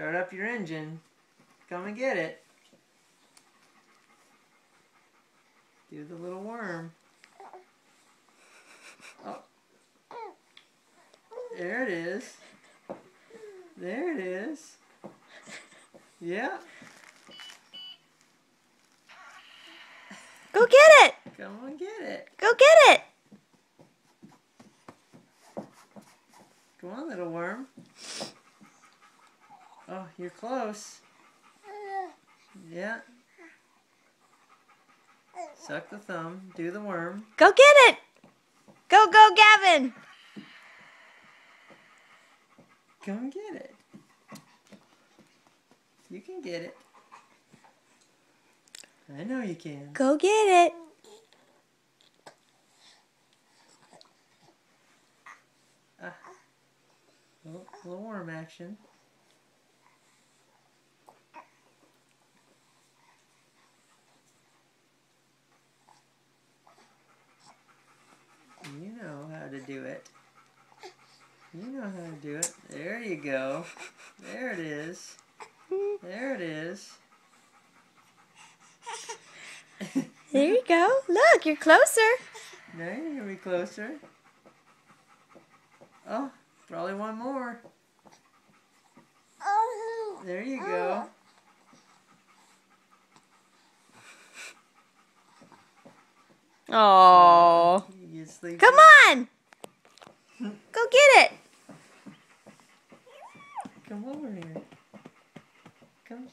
Start up your engine. Come and get it. Do the little worm. Oh. There it is. There it is. Yeah. Go get it. Come on, get it. Go get it. Come on, little worm. Oh, you're close. Yeah. Suck the thumb. Do the worm. Go get it. Go, Gavin. Come and get it. You can get it. I know you can. Go get it. Little worm action. You know how to do it. You know how to do it. There you go. There it is. There it is. There you go. Look, you're closer. Now you're going to be closer. Oh, probably one more. There you go. Oh. You sleep. Come on. Go get it. Come over here. Come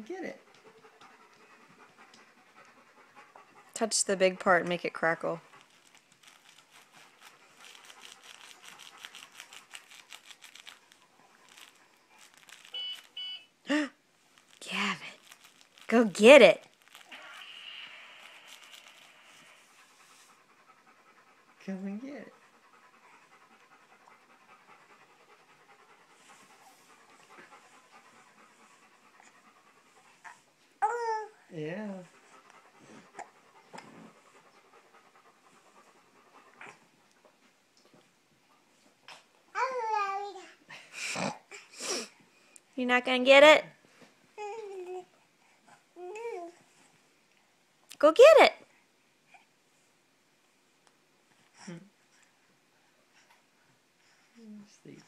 get it. Touch the big part and make it crackle. Gavin, go get it. Come and get it. Yeah. You're not gonna get it? Go get it. Sleep.